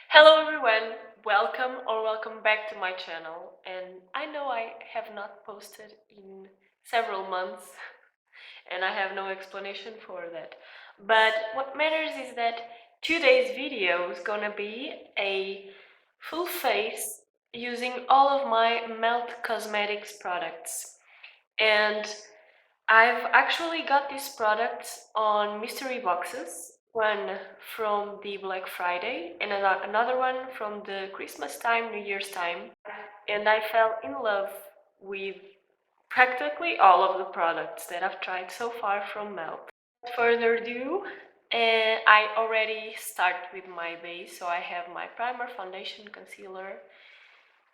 Hello everyone, welcome back to my channel. And I know I have not posted in several months and I have no explanation for that. But what matters is that today's video is gonna be a full face using all of my Melt Cosmetics products. And I've actually got these products on mystery boxes, one from the Black Friday and another one from the Christmas time, New Year's time, and I fell in love with practically all of the products that I've tried so far from Melt. Without further ado, I already start with my base, so I have my primer, foundation, concealer.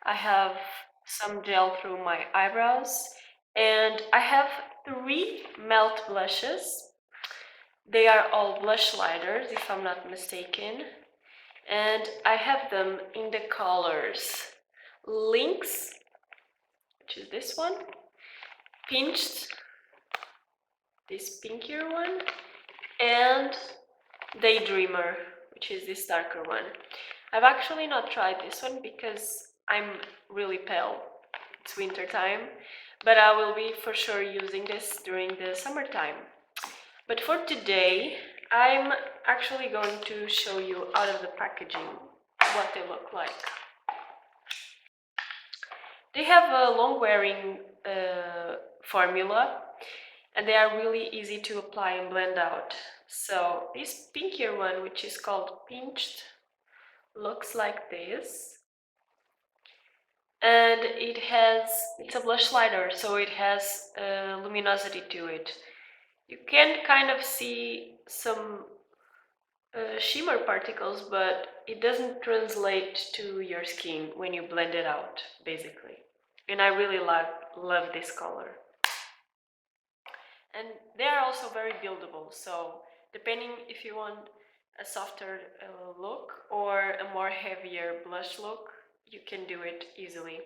I have some gel through my eyebrows, and I have three Melt blushes. They are all blush lighters, if I'm not mistaken, and I have them in the colors Lynx, which is this one, Pinched, this pinkier one, and Daydreamer, which is this darker one. I've actually not tried this one because I'm really pale. It's winter time, but I will be for sure using this during the summertime. But for today, I'm actually going to show you out of the packaging what they look like. They have a long wearing formula and they are really easy to apply and blend out. So this pinkier one, which is called Pinched, looks like this. And it's a blush lighter, so it has luminosity to it. You can kind of see some shimmer particles, but it doesn't translate to your skin when you blend it out, basically. And I really love this color. And they are also very buildable, so depending if you want a softer look or a more heavier blush look, you can do it easily.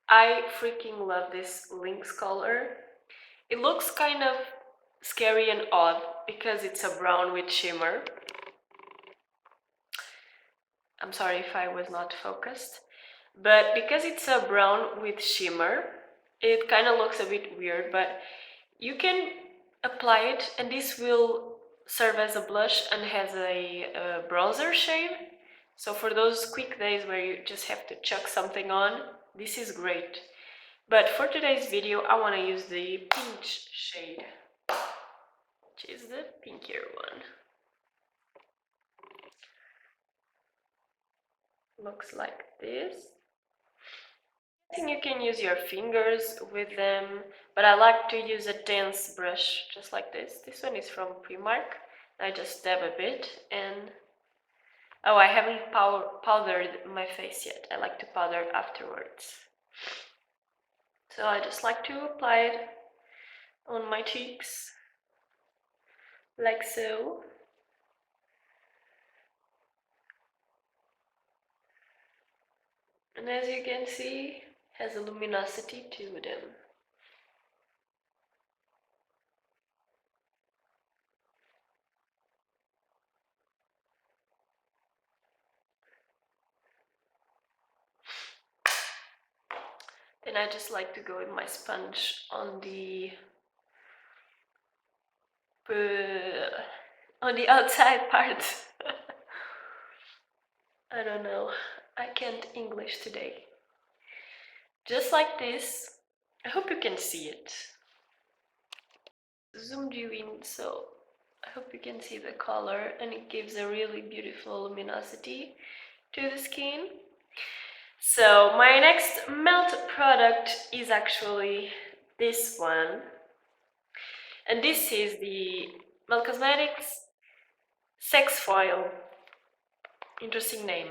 I freaking love this Lynx color. It looks kind of scary and odd because it's a brown with shimmer. I'm sorry if I was not focused. But because it's a brown with shimmer, it kind of looks a bit weird, but you can apply it and this will serve as a blush and has a bronzer shade. So for those quick days where you just have to chuck something on, this is great. But for today's video, I want to use the peach shade, which is the pinkier one. Looks like this. I think you can use your fingers with them, but I like to use a dense brush, just like this. This one is from Primark. I just dab a bit and... Oh, I haven't powdered my face yet. I like to powder afterwards. So I just like to apply it on my cheeks, like so. And as you can see, has a luminosity to them. Then I just like to go with my sponge on the outside part. I don't know, I can't English today. Just like this. I hope you can see it. Zoomed you in, so I hope you can see the color, and it gives a really beautiful luminosity to the skin. So my next Melt product is actually this one, and this is the Melt Cosmetics Sex Foil. Interesting name.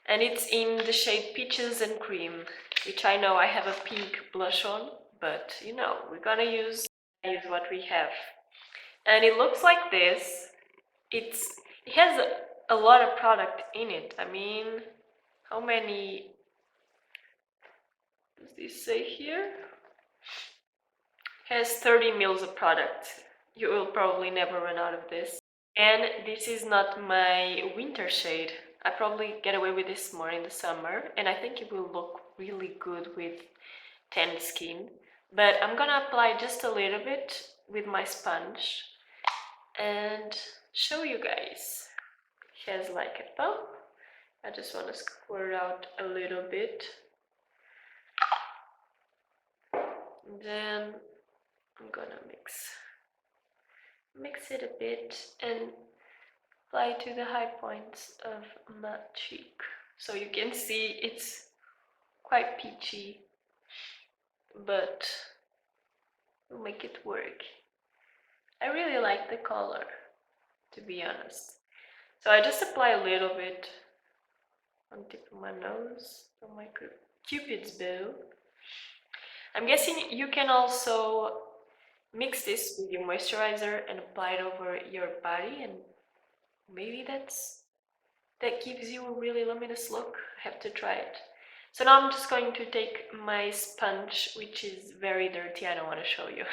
And it's in the shade Peaches and Cream, which I know I have a pink blush on, but you know, we're gonna use what we have. And it looks like this. It has a lot of product in it. I mean, how many does this say here? Has 30 mils of product. You will probably never run out of this. And this is not my winter shade. I probably get away with this more in the summer, and I think it will look really good with tanned skin. But I'm gonna apply just a little bit with my sponge and show you guys. It has like a pump. I just want to squirt out a little bit. Then I'm gonna mix it a bit and apply to the high points of my cheek. So you can see it's quite peachy, but we'll make it work. I really like the color, to be honest. So I just apply a little bit on the tip of my nose, on my cupid's bow. I'm guessing you can also mix this with your moisturizer and apply it over your body, and maybe that gives you a really luminous look. I have to try it. So now I'm just going to take my sponge, which is very dirty, I don't want to show you.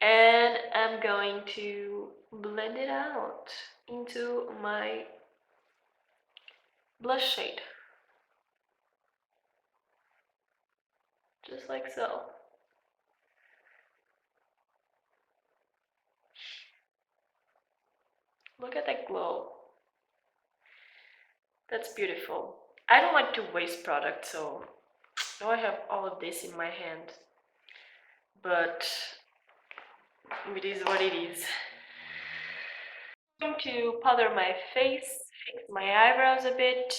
And I'm going to blend it out into my blush shade. Just like so. Look at that glow. That's beautiful. I don't like to waste product, so now I have all of this in my hand. But it is what it is. I'm going to powder my face, fix my eyebrows a bit,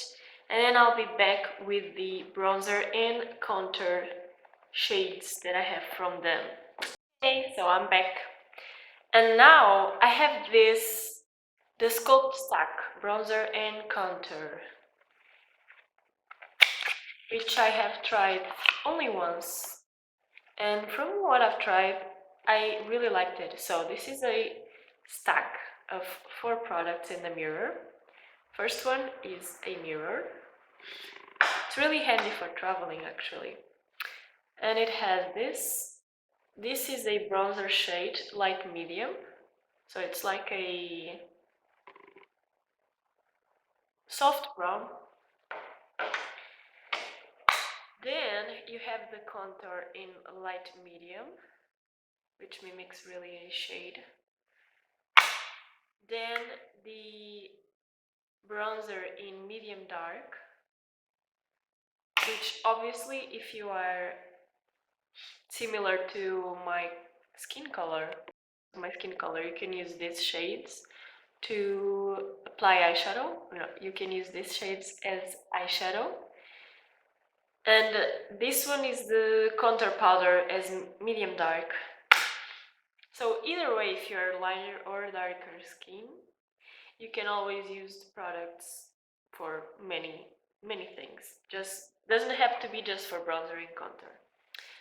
and then I'll be back with the bronzer and contour shades that I have from them. Okay, so I'm back. And now I have the Sculpt Stack bronzer and contour, which I have tried only once. And from what I've tried, I really liked it. So this is a stack of 4 products in the mirror. First one is a mirror. It's really handy for traveling actually. And it has this. This is a bronzer shade, light medium. So it's like a soft brown. Then you have the contour in light medium, which mimics really a shade. Then the bronzer in medium dark, which obviously if you are similar to my skin color, you can use these shades to apply eyeshadow. No, you can use these shades as eyeshadow. And this one is the contour powder as medium dark. So either way, if you're lighter or darker skin, you can always use the products for many things. Just doesn't have to be just for bronzer and contour.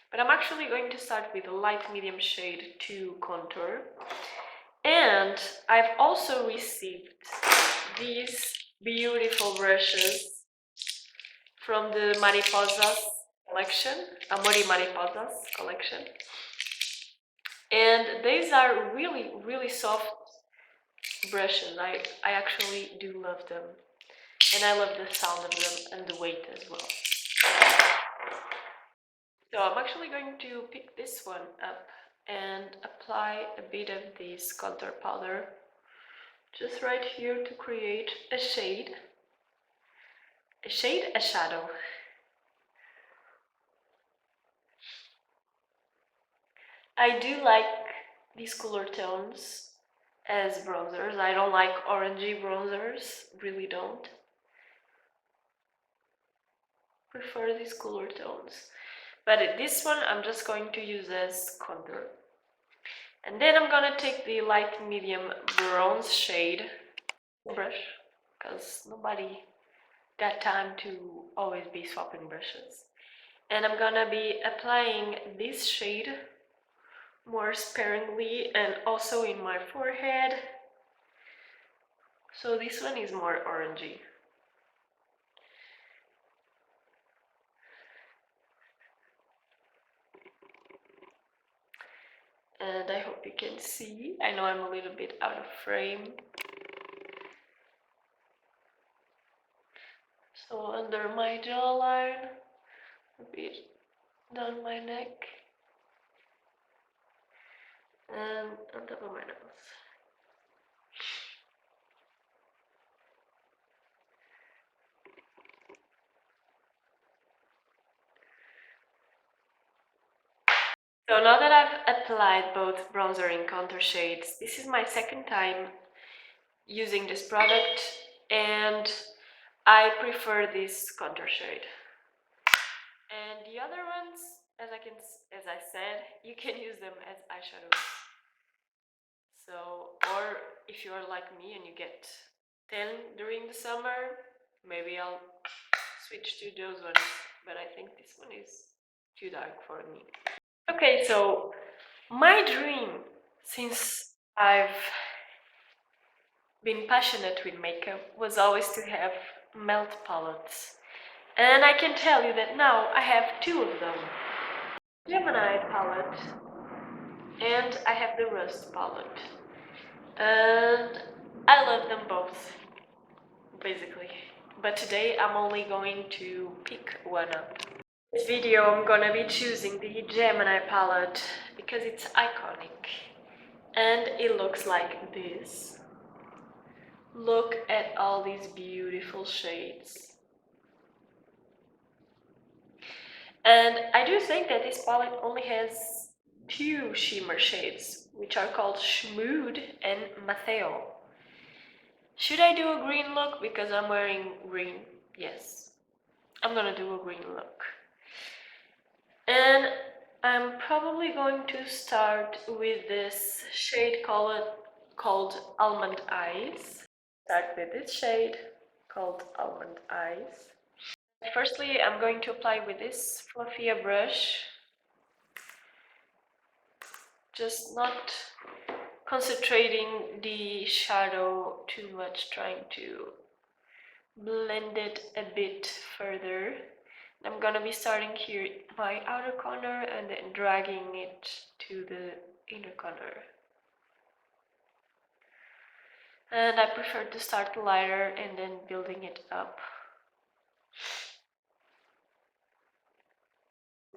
But I'm actually going to start with a light medium shade to contour. And I've also received these beautiful brushes from the Mariposas collection, Amor Mariposas collection. And these are really soft brushes. I actually do love them. And I love the sound of them and the weight as well. So I'm actually going to pick this one up and apply a bit of this contour powder just right here to create a shade. A shadow. I do like these cooler tones as bronzers. I don't like orangey bronzers, really don't. Prefer these cooler tones. But this one I'm just going to use as contour. And then I'm gonna take the light medium bronze shade brush, because nobody got time to always be swapping brushes. And I'm gonna be applying this shade more sparingly and also in my forehead. So this one is more orangey. And I hope you can see. I know I'm a little bit out of frame. So under my jawline, a bit down my neck, and on top of my nose. So now that I've applied both bronzer and contour shades, this is my second time using this product, and I prefer this contour shade. And the other ones, as I said, you can use them as eyeshadows. So, or if you're like me and you get tan during the summer, maybe I'll switch to those ones, but I think this one is too dark for me. Okay, so my dream, since I've been passionate with makeup, was always to have melt palettes. And I can tell you that now I have two of them. Gemini palette, and I have the Rust palette. And I love them both, basically. But today I'm only going to pick one up. This video I'm gonna be choosing the Gemini palette because it's iconic. And it looks like this. Look at all these beautiful shades. And I do think that this palette only has two shimmer shades, which are called Schmood and Mateo. Should I do a green look because I'm wearing green? Yes, I'm gonna do a green look. And I'm probably going to start with this shade called Almond Eyes. Start with this shade called Almond Eyes. Firstly, I'm going to apply with this fluffier brush, just not concentrating the shadow too much, trying to blend it a bit further. I'm gonna be starting here my outer corner and then dragging it to the inner corner. And I prefer to start lighter and then building it up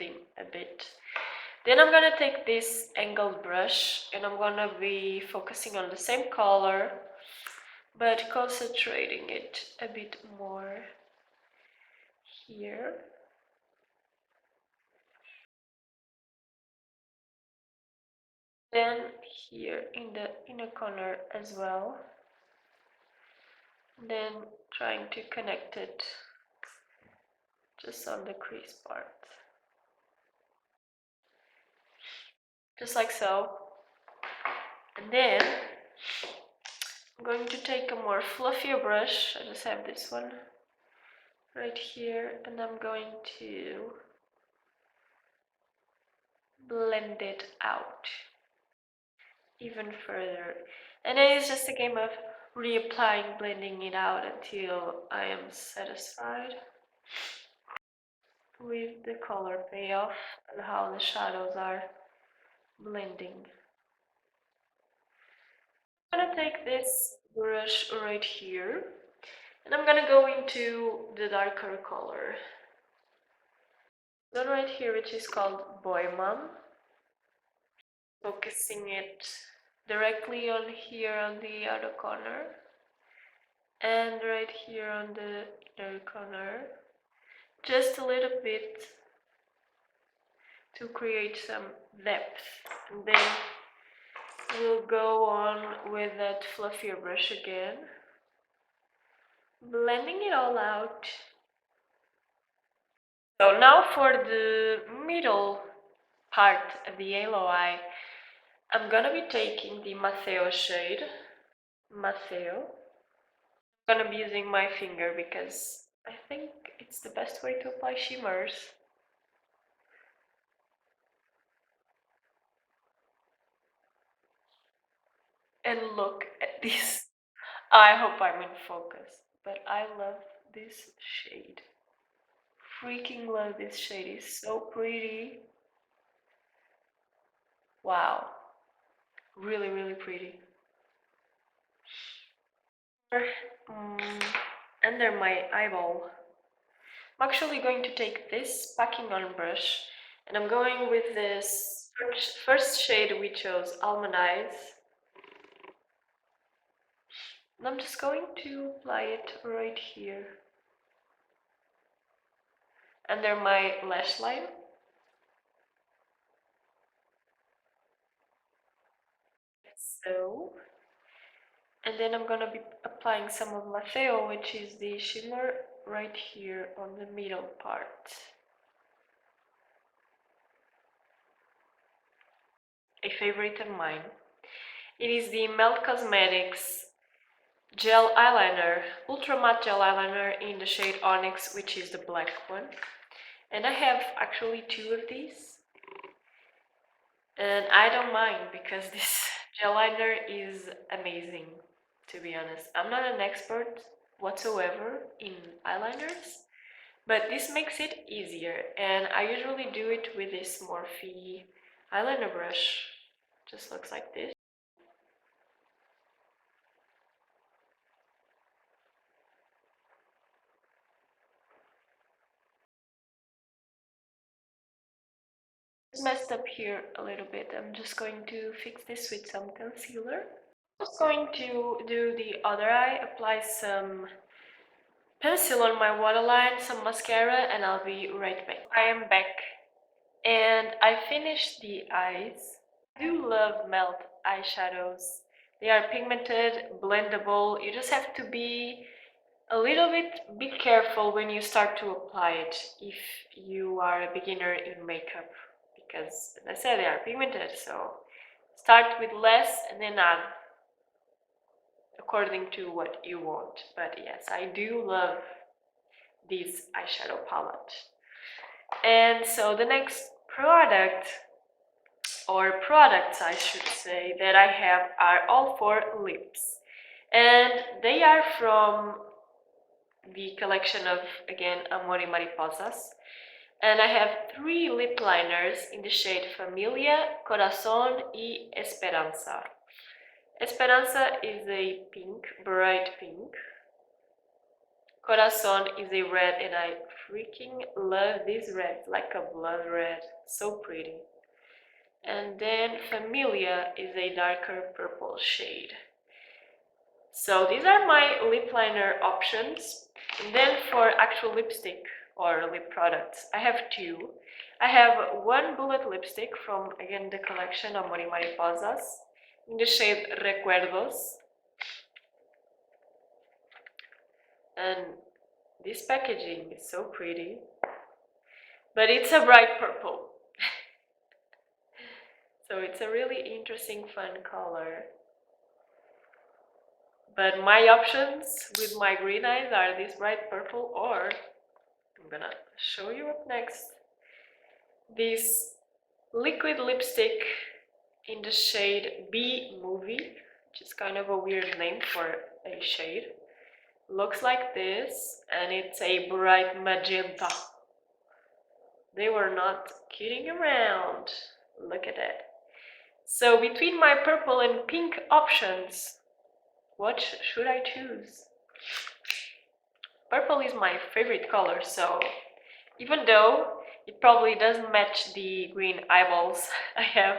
a bit. Then I'm gonna take this angled brush and I'm gonna be focusing on the same color but concentrating it a bit more here. Then here in the inner corner as well. Then trying to connect it just on the crease part. Just like so. And then I'm going to take a more fluffier brush. I just have this one right here, and I'm going to blend it out even further. And it is just a game of reapplying, blending it out until I am satisfied with the color payoff and how the shadows are blending. I'm gonna take this brush right here and I'm gonna go into the darker color. One right here, which is called Boy Mom. Focusing it directly on here on the outer corner and right here on the inner corner, just a little bit to create some depth, and then we'll go on with that fluffier brush again, blending it all out. So now for the middle part of the halo eye, I'm gonna be taking the Mateo shade. Mateo. I'm gonna be using my finger because I think it's the best way to apply shimmers. And look at this. I hope I'm in focus, but I love this shade. Freaking love this shade. It's so pretty. Wow. Really, really pretty. Under my eyeball. I'm actually going to take this packing on brush, and I'm going with this first shade we chose, Almond Eyes. And I'm just going to apply it right here, under my lash line. So, and then I'm gonna be applying some of Mateo, which is the shimmer right here on the middle part. A favorite of mine. It is the Melt Cosmetics gel eyeliner, ultra matte gel eyeliner in the shade Onyx, which is the black one. And I have actually 2 of these. And I don't mind because this gel liner is amazing, to be honest. I'm not an expert whatsoever in eyeliners, but this makes it easier. And I usually do it with this Morphe eyeliner brush. Just looks like this. It's messed up here a little bit. I'm just going to fix this with some concealer. I'm just going to do the other eye, apply some pencil on my waterline, some mascara, and I'll be right back. I am back, and I finished the eyes. I do love melt eyeshadows. They are pigmented, blendable. You just have to be a little bit careful when you start to apply it if you are a beginner in makeup, because as I said, they are pigmented, so start with less and then add according to what you want. But yes, I do love this eyeshadow palette. And so the next product, or products I should say, that I have are all for lips. And they are from the collection of, again, Amor y Mariposas. And I have 3 lip liners in the shade Familia, Corazón y Esperanza. Esperanza is a pink, bright pink. Corazón is a red, and I freaking love this red, like a blood red, so pretty. And then Familia is a darker purple shade. So these are my lip liner options. And then for actual lipstick or lip products, I have 2. I have 1 bullet lipstick from, again, the collection Amor y Mariposas in the shade Recuerdos. And this packaging is so pretty, but it's a bright purple. So it's a really interesting, fun color. But my options with my green eyes are this bright purple, or I'm gonna show you up next, this liquid lipstick in the shade B Movie, which is kind of a weird name for a shade. Looks like this, and it's a bright magenta. They were not kidding around. Look at that. So between my purple and pink options, what should I choose? Purple is my favorite color, so even though it probably doesn't match the green eyeballs I have,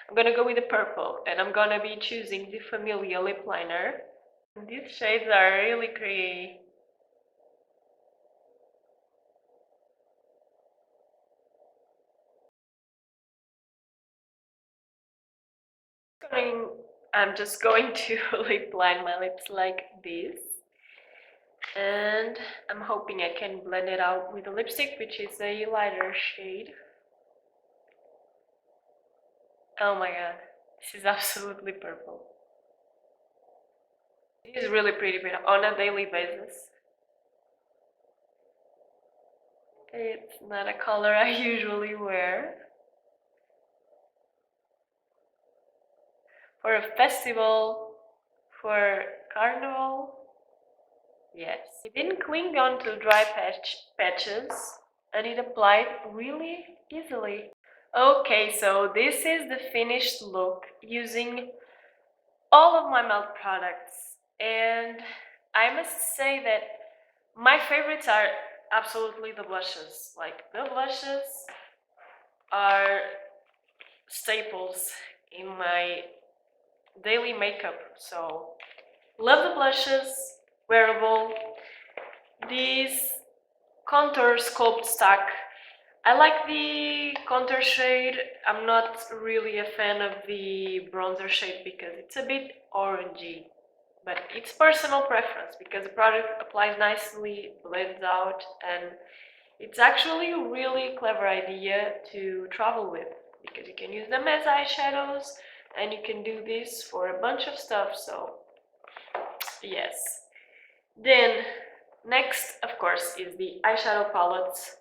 I'm gonna go with the purple, and I'm gonna be choosing the Familia lip liner. These shades are really pretty. I'm just going to lip line my lips like this, and I'm hoping I can blend it out with a lipstick, which is a lighter shade. Oh my god, this is absolutely purple. It is really pretty, but on a daily basis. It's not a color I usually wear. For a festival, for carnival, yes. It didn't cling on to dry patches, and it applied really easily. Okay, so this is the finished look using all of my melt products, and I must say that my favorites are absolutely the blushes. Like, the blushes are staples in my daily makeup. So, love the blushes, wearable. These contour sculpt stack. I like the contour shade. I'm not really a fan of the bronzer shade because it's a bit orangey. But it's personal preference because the product applies nicely, blends out, and it's actually a really clever idea to travel with because you can use them as eyeshadows and you can do this for a bunch of stuff. So yes. Then next, of course, is the eyeshadow palettes.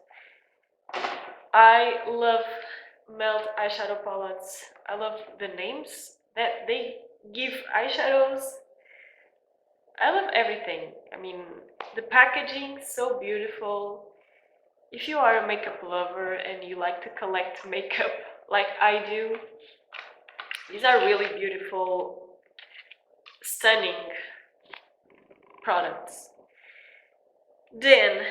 I love melt eyeshadow palettes. I love the names that they give eyeshadows. I love everything. I mean, the packaging is so beautiful. If you are a makeup lover and you like to collect makeup like I do, these are really beautiful, stunning products. Then,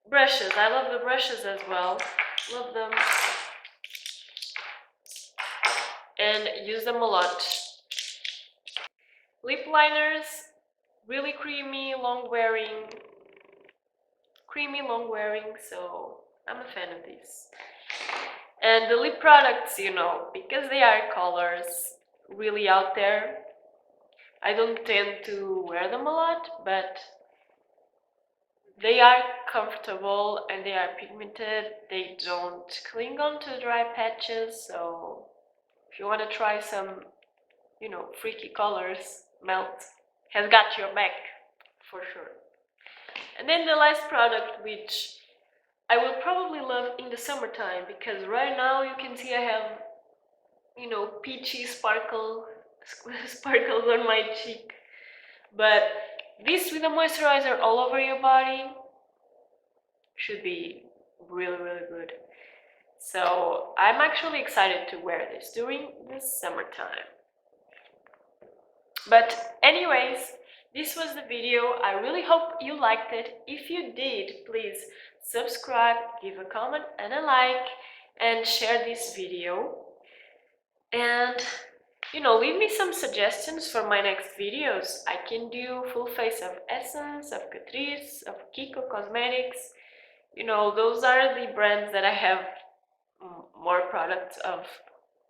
brushes. I love the brushes as well. Love them. And use them a lot. Lip liners, really creamy, long wearing, so I'm a fan of these. And the lip products, because they are colors really out there, I don't tend to wear them a lot, but they are comfortable and they are pigmented. They don't cling on to dry patches, so if you want to try some, freaky colors, Melt has got your back for sure. And then the last product, which I will probably love in the summertime, because right now you can see I have, peachy sparkles on my cheek. But this with a moisturizer all over your body should be really, really good. So I'm actually excited to wear this during the summertime. But anyways, this was the video. I really hope you liked it. If you did, please subscribe, give a comment and a like, and share this video. And leave me some suggestions for my next videos. I can do full face of Essence, of Catrice, of Kiko Cosmetics. Those are the brands that I have more products of,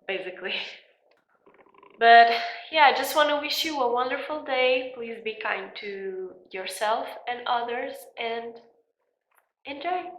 basically. But yeah, I just want to wish you a wonderful day. Please be kind to yourself and others and enjoy.